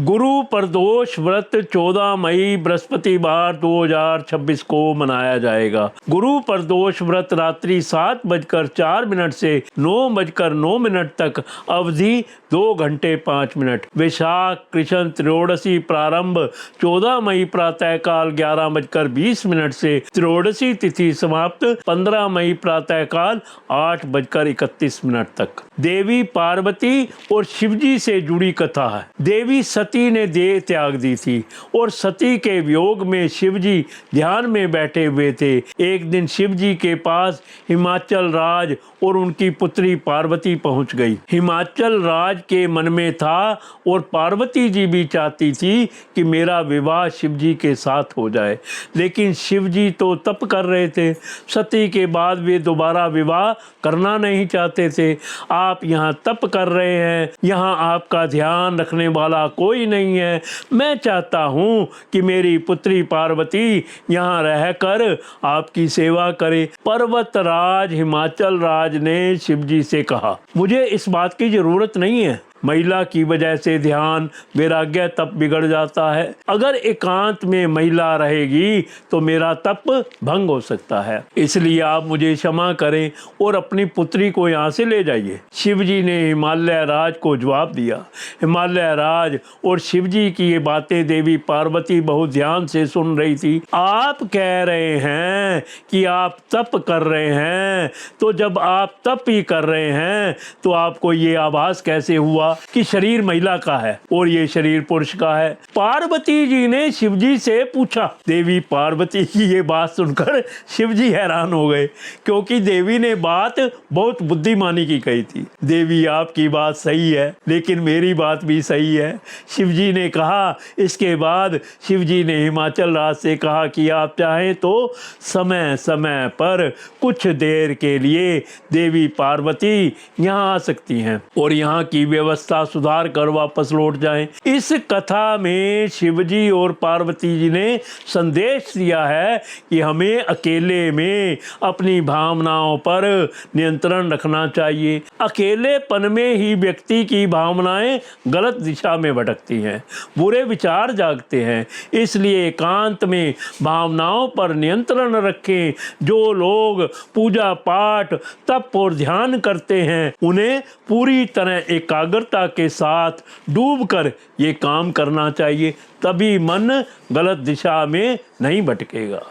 गुरु प्रदोष व्रत 14 मई बृहस्पतिवार 2026 को मनाया जाएगा। गुरु प्रदोष व्रत रात्रि 7:04 से 9:09 तक, अवधि 2 घंटे 5 मिनट। वैशाख कृष्ण त्रयोदशी प्रारंभ 14 मई प्रातःकाल 11:20 से, त्रयोदशी तिथि समाप्त 15 मई प्रातःकाल 8:31 तक। देवी पार्वती और शिवजी से जुड़ी कथा है। देवी सती ने देह त्याग दी थी और सती के वियोग में शिवजी ध्यान में बैठे हुए थे। एक दिन शिवजी के पास हिमाचल राज और उनकी पुत्री पार्वती पहुंच गई। हिमाचल राज के मन में था और पार्वती जी भी चाहती थी कि मेरा विवाह शिवजी के साथ हो जाए, लेकिन शिवजी तो तप कर रहे थे। सती के बाद वे दोबारा विवाह करना नहीं चाहते थे। आप यहाँ तप कर रहे हैं, यहाँ आपका ध्यान रखने वाला कोई नहीं है। मैं चाहता हूँ कि मेरी पुत्री पार्वती यहाँ रहकर आपकी सेवा करे। पर्वतराज हिमाचल राज ने शिवजी से कहा, मुझे इस बात की जरूरत नहीं है। महिला की वजह से ध्यान वैराग्य तप बिगड़ जाता है। अगर एकांत में महिला रहेगी तो मेरा तप भंग हो सकता है, इसलिए आप मुझे क्षमा करें और अपनी पुत्री को यहाँ से ले जाइए। शिवजी ने हिमालय राज को जवाब दिया। हिमालय राज और शिवजी की ये बातें देवी पार्वती बहुत ध्यान से सुन रही थी। आप कह रहे हैं कि आप तप कर रहे हैं, तो जब आप तप ही कर रहे हैं तो आपको ये आभास कैसे हुआ कि शरीर महिला का है और ये शरीर पुरुष का है? पार्वती जी ने शिवजी से पूछा। देवी पार्वती की ये बात सुनकर शिवजी हैरान हो गए, क्योंकि देवी ने बात बहुत बुद्धिमानी की कही थी। देवी आपकी बात सही है, लेकिन मेरी बात भी सही है, शिवजी ने कहा। इसके बाद शिवजी ने हिमाचल राज से कहा कि आप चाहें तो समय समय पर कुछ देर के लिए देवी पार्वती यहाँ आ सकती हैं और यहाँ की व्यवस्था सुधार कर वापस लौट जाएं। इस कथा में शिवजी और पार्वती जी ने संदेश दिया है कि हमें अकेले में अपनी भावनाओं पर नियंत्रण रखना चाहिए। अकेलेपन में ही व्यक्ति की भावनाएं गलत दिशा में भटकती हैं, बुरे विचार जागते हैं। इसलिए एकांत में भावनाओं पर नियंत्रण रखें। जो लोग पूजा पाठ तप और ध्यान करते हैं, उन्हें पूरी तरह एकाग्रता के साथ डूबकर ये काम करना चाहिए, तभी मन गलत दिशा में नहीं भटकेगा।